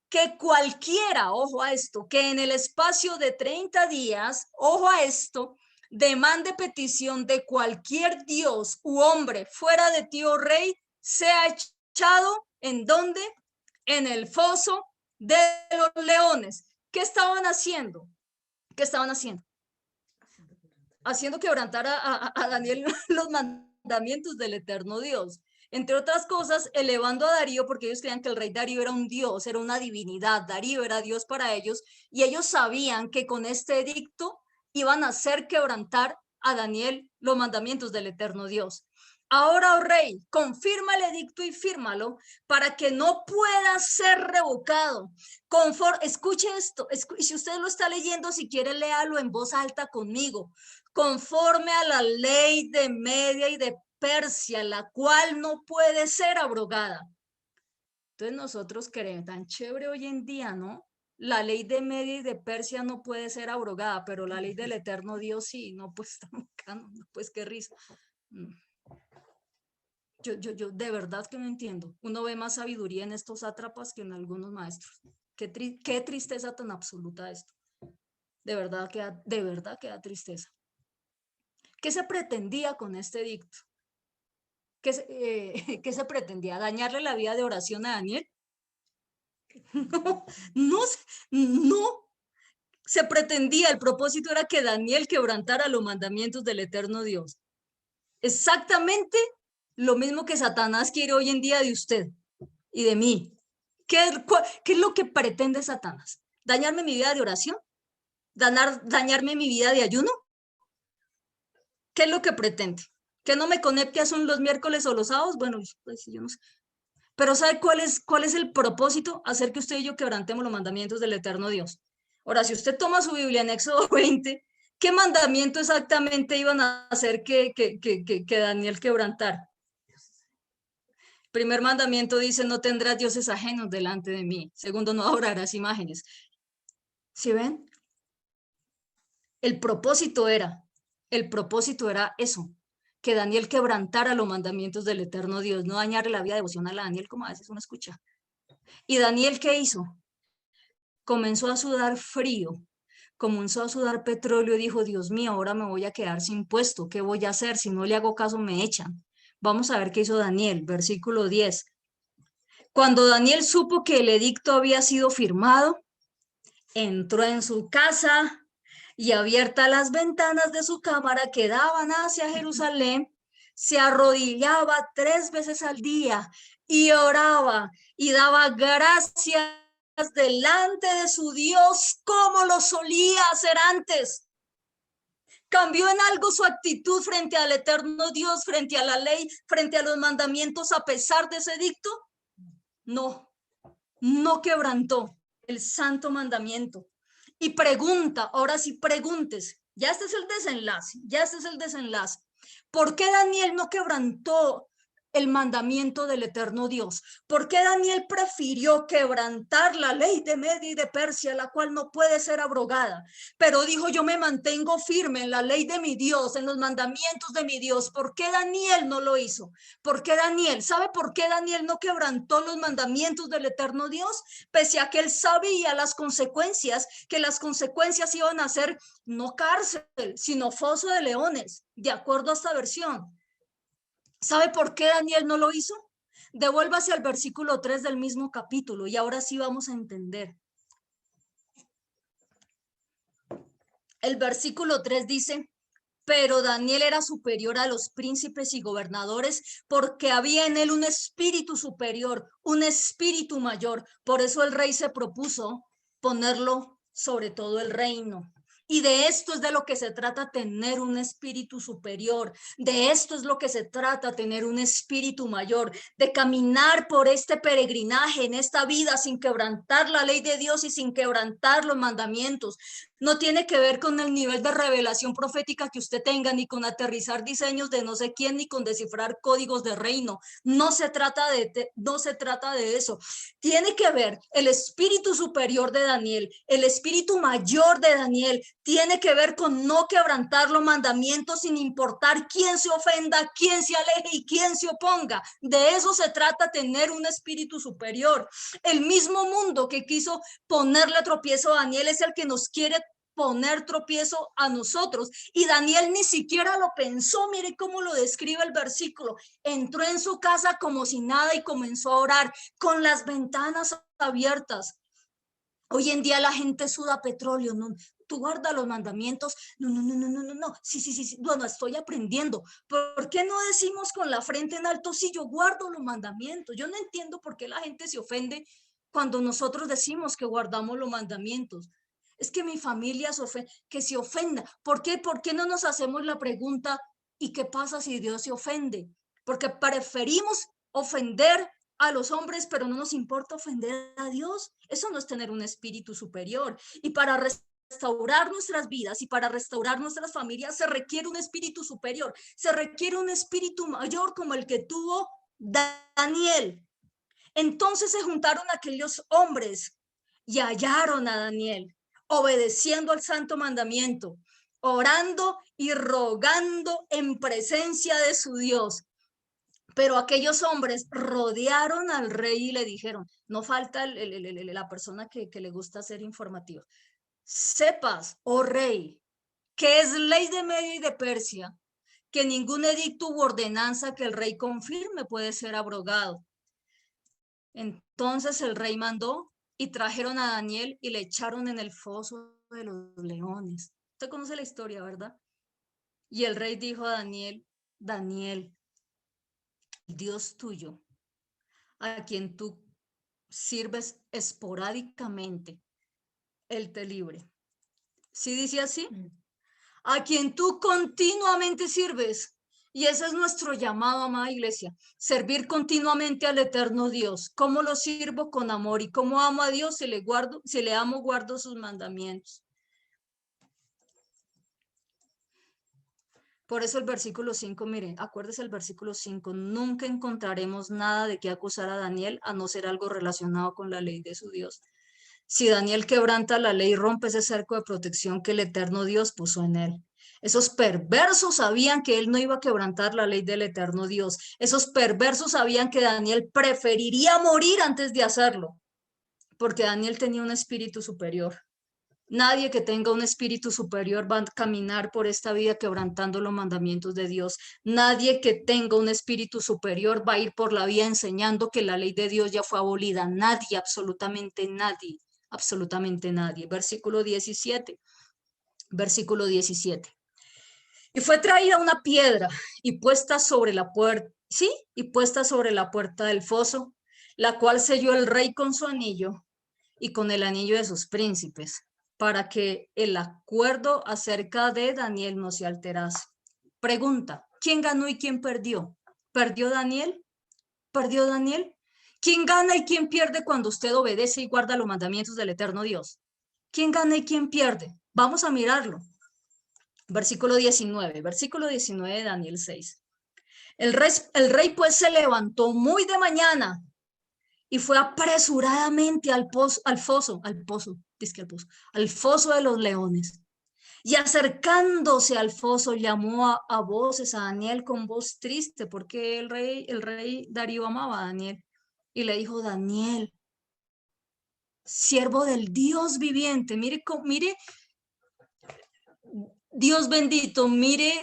Que cualquiera, ojo a esto, que en el espacio de 30 días, ojo a esto, demande petición de cualquier dios u hombre fuera de ti, oh rey, sea echado, ¿en dónde? En el foso de los leones. ¿Qué estaban haciendo? ¿Qué estaban haciendo? Haciendo quebrantar a Daniel los mandamientos del eterno Dios. Entre otras cosas, elevando a Darío, porque ellos creían que el rey Darío era un dios, era una divinidad. Darío era Dios para ellos, y ellos sabían que con este edicto iban a hacer quebrantar a Daniel los mandamientos del eterno Dios. Ahora, oh rey, confirma el edicto y fírmalo para que no pueda ser revocado. Escuche esto, si usted lo está leyendo, si quiere, léalo en voz alta conmigo. Conforme a la ley de Media y de Persia, la cual no puede ser abrogada. Entonces nosotros queremos, tan chévere hoy en día, ¿no? La ley de Media y de Persia no puede ser abrogada, pero la ley del eterno Dios sí. No, pues, pues qué risa. Yo de verdad que no entiendo. Uno ve más sabiduría en estos sátrapas que en algunos maestros. Qué tristeza tan absoluta esto. De verdad que da tristeza. ¿Qué se pretendía con este edicto? ¿Qué se pretendía? ¿Dañarle la vida de oración a Daniel? No, no. Se pretendía, el propósito era que Daniel quebrantara los mandamientos del eterno Dios. Exactamente Lo mismo que Satanás quiere hoy en día de usted y de mí. ¿Qué es lo que pretende Satanás? ¿Dañarme mi vida de oración? ¿Dañarme mi vida de ayuno? ¿Qué es lo que pretende? ¿Que no me conecte a son los miércoles o los sábados? Bueno, pues yo no sé. Pero ¿sabe cuál es el propósito? Hacer que usted y yo quebrantemos los mandamientos del eterno Dios. Ahora, si usted toma su Biblia en Éxodo 20, ¿qué mandamiento exactamente iban a hacer que Daniel quebrantara? Primer mandamiento dice, no tendrás dioses ajenos delante de mí. Segundo, no adorarás imágenes. ¿Sí ven? El propósito era, el propósito era eso, que Daniel quebrantara los mandamientos del eterno Dios, no dañarle la vida devocional a Daniel como a veces uno escucha. ¿Y Daniel qué hizo? Comenzó a sudar frío, comenzó a sudar petróleo y dijo, Dios mío, ahora me voy a quedar sin puesto, ¿qué voy a hacer? Si no le hago caso me echan. Vamos a ver qué hizo Daniel, versículo 10. Cuando Daniel supo que el edicto había sido firmado, entró en su casa y abiertas las ventanas de su cámara que daban hacia Jerusalén, se arrodillaba 3 veces al día y oraba y daba gracias delante de su Dios como lo solía hacer antes. ¿Cambió en algo su actitud frente al eterno Dios, frente a la ley, frente a los mandamientos a pesar de ese edicto? No, no quebrantó el santo mandamiento. Y pregunta, ahora sí preguntes, ya este es el desenlace, ya este es el desenlace. ¿Por qué Daniel no quebrantó el mandamiento del eterno Dios? ¿Por qué Daniel prefirió quebrantar la ley de Media y de Persia, la cual no puede ser abrogada? Pero dijo, yo me mantengo firme en la ley de mi Dios, en los mandamientos de mi Dios. ¿Por qué Daniel no lo hizo? ¿Por qué Daniel? ¿Sabe por qué Daniel no quebrantó los mandamientos del eterno Dios? Pese a que él sabía las consecuencias, que las consecuencias iban a ser no cárcel, sino foso de leones, de acuerdo a esta versión. ¿Sabe por qué Daniel no lo hizo? Devuélvase al versículo 3 del mismo capítulo y ahora sí vamos a entender. El versículo 3 dice, pero Daniel era superior a los príncipes y gobernadores porque había en él un espíritu superior, un espíritu mayor. Por eso el rey se propuso ponerlo sobre todo el reino. Y de esto es de lo que se trata, tener un espíritu superior. De esto es lo que se trata, tener un espíritu mayor, de caminar por este peregrinaje en esta vida sin quebrantar la ley de Dios y sin quebrantar los mandamientos. No tiene que ver con el nivel de revelación profética que usted tenga, ni con aterrizar diseños de no sé quién, ni con descifrar códigos de reino. No se trata de eso. Tiene que ver el espíritu superior de Daniel, el espíritu mayor de Daniel, tiene que ver con no quebrantar los mandamientos sin importar quién se ofenda, quién se aleje y quién se oponga. De eso se trata, tener un espíritu superior. El mismo mundo que quiso ponerle tropiezo a Daniel es el que nos quiere poner tropiezo a nosotros. Y Daniel ni siquiera lo pensó. Mire cómo lo describe el versículo. Entró en su casa como si nada y comenzó a orar con las ventanas abiertas. Hoy en día la gente suda petróleo, no, tú guardas los mandamientos, no, sí, bueno, estoy aprendiendo. ¿Por qué no decimos con la frente en alto, sí, yo guardo los mandamientos? Yo no entiendo por qué la gente se ofende cuando nosotros decimos que guardamos los mandamientos. Es que mi familia que se ofenda. ¿Por qué? ¿Por qué no nos hacemos la pregunta, ¿y qué pasa si Dios se ofende? Porque preferimos ofender a los hombres, pero no nos importa ofender a Dios. Eso no es tener un espíritu superior. Y para restaurar nuestras vidas y para restaurar nuestras familias se requiere un espíritu superior, se requiere un espíritu mayor como el que tuvo Daniel. Entonces se juntaron aquellos hombres y hallaron a Daniel obedeciendo al santo mandamiento, orando y rogando en presencia de su Dios. Pero aquellos hombres rodearon al rey y le dijeron, no falta la persona que le gusta ser informativa. Sepas, oh rey, que es ley de Media y de Persia, que ningún edicto u ordenanza que el rey confirme puede ser abrogado. Entonces el rey mandó y trajeron a Daniel y le echaron en el foso de los leones. Usted conoce la historia, ¿verdad? Y el rey dijo a Daniel, Daniel, Dios tuyo, a quien tú sirves esporádicamente, Él te libre. ¿Sí dice así? A quien tú continuamente sirves. Y ese es nuestro llamado, amada iglesia, servir continuamente al eterno Dios. ¿Cómo lo sirvo? Con amor. ¿Y cómo amo a Dios? Si le amo, guardo sus mandamientos. Por eso el versículo 5, mire, acuérdese el versículo 5, nunca encontraremos nada de qué acusar a Daniel a no ser algo relacionado con la ley de su Dios. Si Daniel quebranta la ley, rompe ese cerco de protección que el eterno Dios puso en él. Esos perversos sabían que él no iba a quebrantar la ley del eterno Dios. Esos perversos sabían que Daniel preferiría morir antes de hacerlo, porque Daniel tenía un espíritu superior. Nadie que tenga un espíritu superior va a caminar por esta vida quebrantando los mandamientos de Dios. Nadie que tenga un espíritu superior va a ir por la vida enseñando que la ley de Dios ya fue abolida. Nadie, absolutamente nadie, absolutamente nadie. Versículo 17. Versículo 17. Y fue traída una piedra y puesta sobre la puerta, ¿sí? Y puesta sobre la puerta del foso, la cual selló el rey con su anillo y con el anillo de sus príncipes, para que el acuerdo acerca de Daniel no se alterase. Pregunta, ¿quién ganó y quién perdió? ¿Perdió Daniel? ¿Perdió Daniel? ¿Quién gana y quién pierde cuando usted obedece y guarda los mandamientos del eterno Dios? ¿Quién gana y quién pierde? Vamos a mirarlo. Versículo 19 de Daniel 6. El rey pues se levantó muy de mañana y fue apresuradamente al foso de los leones. Y acercándose al foso, llamó a voces a Daniel con voz triste, porque el rey Darío amaba a Daniel. Y le dijo: Daniel, siervo del Dios viviente, mire, Dios bendito, mire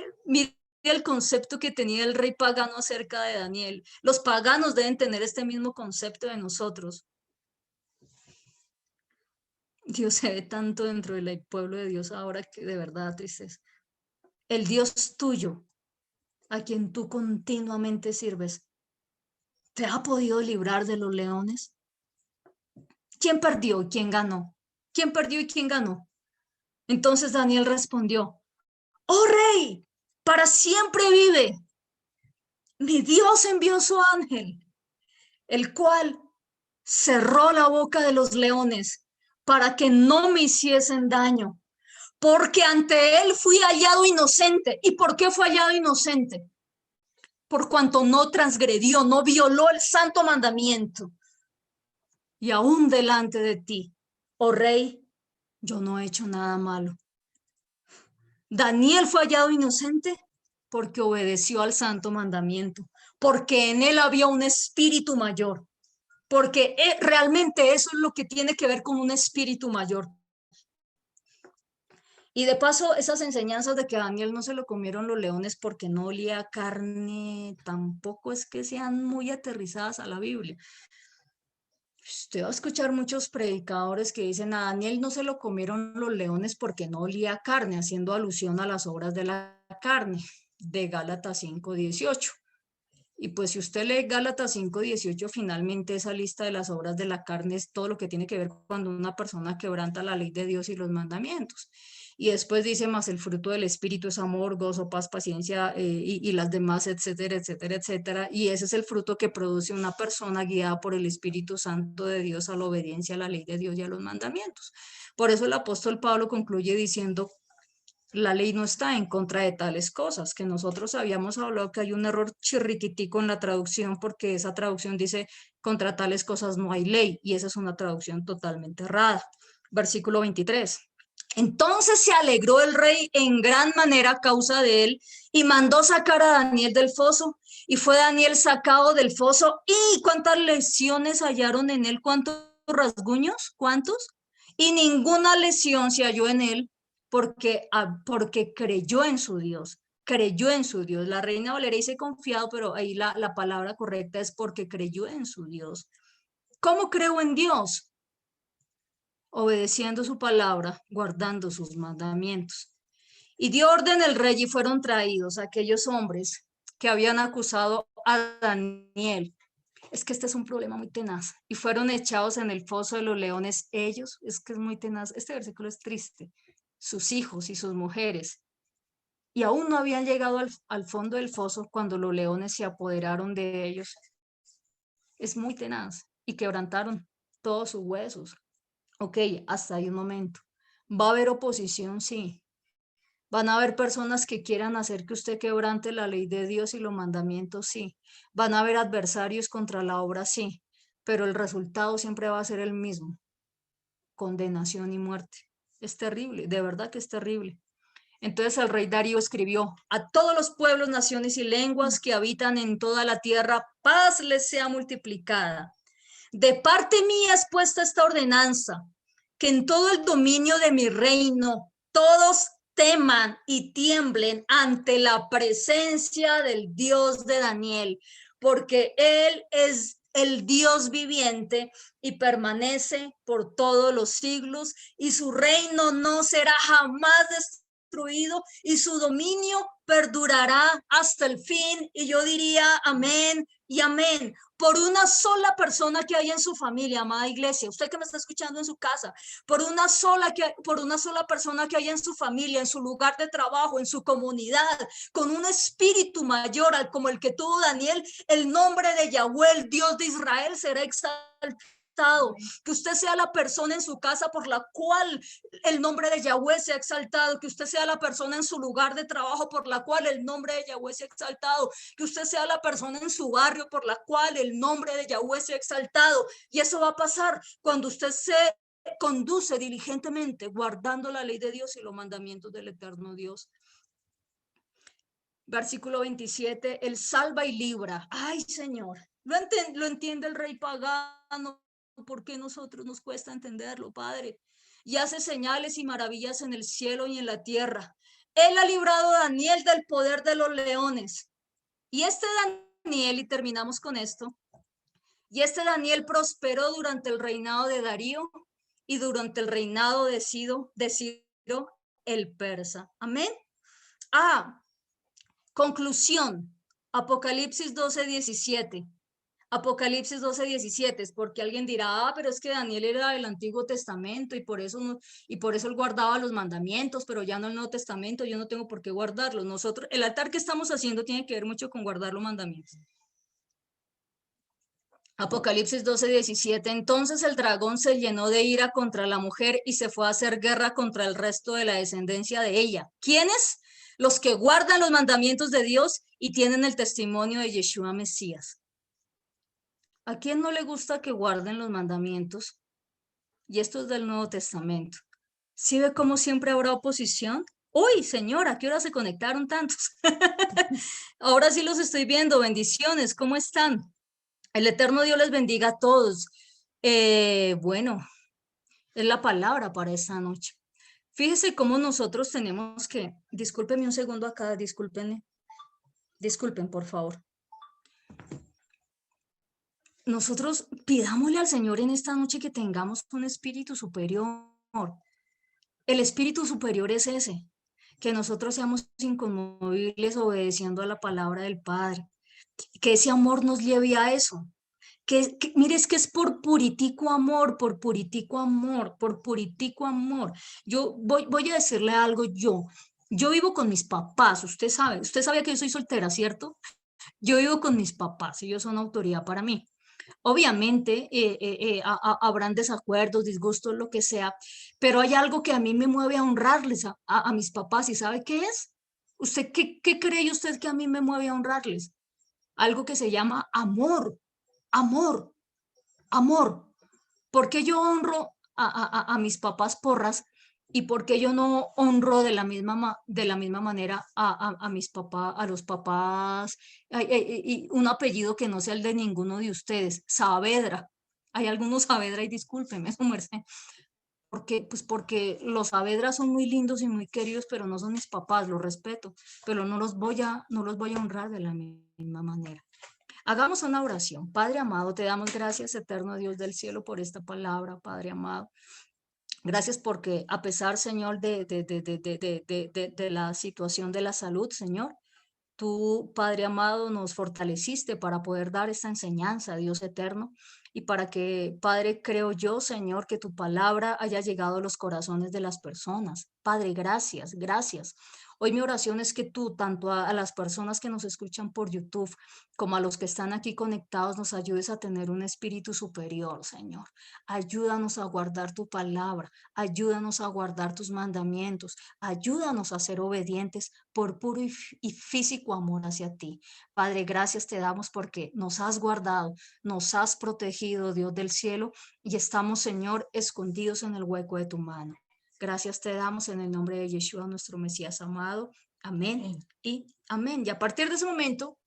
el concepto que tenía el rey pagano acerca de Daniel. Los paganos deben tener este mismo concepto de nosotros. Dios se ve tanto dentro del pueblo de Dios ahora que de verdad tristeza. El Dios tuyo, a quien tú continuamente sirves, ¿te ha podido librar de los leones? ¿Quién perdió y quién ganó? ¿Quién perdió y quién ganó? Entonces Daniel respondió: ¡Oh rey! Para siempre vive. Mi Dios envió su ángel, el cual cerró la boca de los leones para que no me hiciesen daño, porque ante él fui hallado inocente. ¿Y por qué fue hallado inocente? Por cuanto no transgredió, no violó el santo mandamiento. Y aún delante de ti, oh rey, yo no he hecho nada malo. Daniel fue hallado inocente porque obedeció al santo mandamiento, porque en él había un espíritu mayor, porque realmente eso es lo que tiene que ver con un espíritu mayor. Y de paso, esas enseñanzas de que a Daniel no se lo comieron los leones porque no olía a carne, tampoco es que sean muy aterrizadas a la Biblia. Usted va a escuchar muchos predicadores que dicen: a Daniel no se lo comieron los leones porque no olía a carne, haciendo alusión a las obras de la carne, de Gálatas 5:18. Y pues si usted lee Gálatas 5:18, finalmente esa lista de las obras de la carne es todo lo que tiene que ver cuando una persona quebranta la ley de Dios y los mandamientos. Y después dice: más el fruto del Espíritu es amor, gozo, paz, paciencia, y las demás, etcétera, etcétera, etcétera. Y ese es el fruto que produce una persona guiada por el Espíritu Santo de Dios a la obediencia a la ley de Dios y a los mandamientos. Por eso el apóstol Pablo concluye diciendo: la ley no está en contra de tales cosas, que nosotros habíamos hablado que hay un error chirriquitico en la traducción, porque esa traducción dice: contra tales cosas no hay ley, y esa es una traducción totalmente errada. Versículo 23. Entonces se alegró el rey en gran manera a causa de él y mandó sacar a Daniel del foso, y fue Daniel sacado del foso. ¿Y cuántas lesiones hallaron en él? ¿Cuántos rasguños? ¿Cuántos? Y ninguna lesión se halló en él, porque creyó en su Dios, creyó en su Dios. La Reina Valera dice confiado, pero ahí la palabra correcta es porque creyó en su Dios. ¿Cómo creo en Dios? Obedeciendo su palabra, guardando sus mandamientos. Y dio orden el rey y fueron traídos aquellos hombres que habían acusado a Daniel. Es que este es un problema muy tenaz. Y fueron echados en el foso de los leones ellos. Es que es muy tenaz. Este versículo es triste. Sus hijos y sus mujeres. Y aún no habían llegado al fondo del foso cuando los leones se apoderaron de ellos. Es muy tenaz. Y quebrantaron todos sus huesos. Ok, hasta ahí un momento. ¿Va a haber oposición? Sí. Van a haber personas que quieran hacer que usted quebrante la ley de Dios y los mandamientos, sí. Van a haber adversarios contra la obra, sí. Pero el resultado siempre va a ser el mismo: condenación y muerte. Es terrible, de verdad que es terrible. Entonces el rey Darío escribió: a todos los pueblos, naciones y lenguas que habitan en toda la tierra, paz les sea multiplicada. De parte mía es puesta esta ordenanza, que en todo el dominio de mi reino todos teman y tiemblen ante la presencia del Dios de Daniel, porque Él es el Dios viviente y permanece por todos los siglos, y su reino no será jamás destruido, y su dominio perdurará hasta el fin. Y yo diría amén y amén. Por una sola persona que hay en su familia, amada iglesia, usted que me está escuchando en su casa, por una sola persona que hay en su familia, en su lugar de trabajo, en su comunidad, con un espíritu mayor como el que tuvo Daniel, el nombre de Yahweh, el Dios de Israel, será exaltado. Que usted sea la persona en su casa por la cual el nombre de Yahweh sea exaltado, que usted sea la persona en su lugar de trabajo por la cual el nombre de Yahweh sea exaltado, que usted sea la persona en su barrio por la cual el nombre de Yahweh sea exaltado. Y eso va a pasar cuando usted se conduce diligentemente guardando la ley de Dios y los mandamientos del eterno Dios. Versículo 27, Él salva y libra. Ay, Señor, lo entiende el rey pagano. ¿Por qué nosotros nos cuesta entenderlo, Padre? Y hace señales y maravillas en el cielo y en la tierra. Él ha librado a Daniel del poder de los leones. Y este Daniel, y terminamos con esto, y este Daniel prosperó durante el reinado de Darío y durante el reinado de Ciro el persa. Amén. Conclusión. Apocalipsis 12:17. Apocalipsis 12:17, es porque alguien dirá, pero es que Daniel era del Antiguo Testamento y por eso él guardaba los mandamientos, pero ya no el Nuevo Testamento, yo no tengo por qué guardarlos. Nosotros, el altar que estamos haciendo tiene que ver mucho con guardar los mandamientos. Apocalipsis 12:17, entonces el dragón se llenó de ira contra la mujer y se fue a hacer guerra contra el resto de la descendencia de ella. ¿Quiénes? Los que guardan los mandamientos de Dios y tienen el testimonio de Yeshua Mesías. ¿A quién no le gusta que guarden los mandamientos? Y esto es del Nuevo Testamento. ¿Sí ve cómo siempre habrá oposición? Uy, señora, ¿a qué hora se conectaron tantos? Ahora sí los estoy viendo. Bendiciones, ¿cómo están? El eterno Dios les bendiga a todos. Bueno, es la palabra para esta noche. Fíjese cómo nosotros tenemos que, discúlpenme un segundo acá, disculpen, por favor. Nosotros pidámosle al Señor en esta noche que tengamos un espíritu superior. El espíritu superior es ese, que nosotros seamos inconmovibles obedeciendo a la palabra del Padre, que ese amor nos lleve a eso. Mire, es que es por puritico amor, por puritico amor, por puritico amor. Yo voy a decirle algo yo vivo con mis papás, usted sabe que yo soy soltera, ¿cierto? Yo vivo con mis papás, ellos son autoridad para mí. Obviamente habrán desacuerdos, disgustos, lo que sea, pero hay algo que a mí me mueve a honrarles a mis papás, ¿y sabe qué es? ¿Usted qué cree usted que a mí me mueve a honrarles? Algo que se llama amor, amor, amor. ¿Por qué yo honro a mis papás porras y por qué yo no honro de la misma manera a mis papás, a los papás, y un apellido que no sea el de ninguno de ustedes? Saavedra. Hay algunos Saavedra y discúlpeme, su merced. Porque los Saavedra son muy lindos y muy queridos, pero no son mis papás, los respeto, pero no los voy a honrar de la misma manera. Hagamos una oración. Padre amado, te damos gracias, eterno Dios del cielo, por esta palabra, Padre amado. Gracias porque a pesar, Señor, de la situación de la salud, Señor, Tú, Padre amado, nos fortaleciste para poder dar esta enseñanza, Dios eterno, y para que, Padre, creo yo, Señor, que tu palabra haya llegado a los corazones de las personas. Padre, gracias, gracias. Hoy mi oración es que tú, tanto a las personas que nos escuchan por YouTube, como a los que están aquí conectados, nos ayudes a tener un espíritu superior, Señor. Ayúdanos a guardar tu palabra, ayúdanos a guardar tus mandamientos, ayúdanos a ser obedientes por puro y físico amor hacia ti. Padre, gracias te damos porque nos has guardado, nos has protegido, Dios del cielo, y estamos, Señor, escondidos en el hueco de tu mano. Gracias te damos en el nombre de Yeshua, nuestro Mesías amado. Amén y amén. Y a partir de ese momento,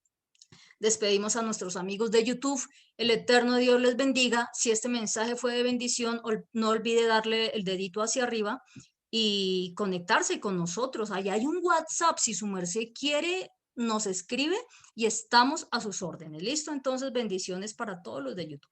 despedimos a nuestros amigos de YouTube. El eterno Dios les bendiga. Si este mensaje fue de bendición, no olvide darle el dedito hacia arriba y conectarse con nosotros. Allá hay un WhatsApp. Si su merced quiere, nos escribe y estamos a sus órdenes. ¿Listo? Entonces, bendiciones para todos los de YouTube.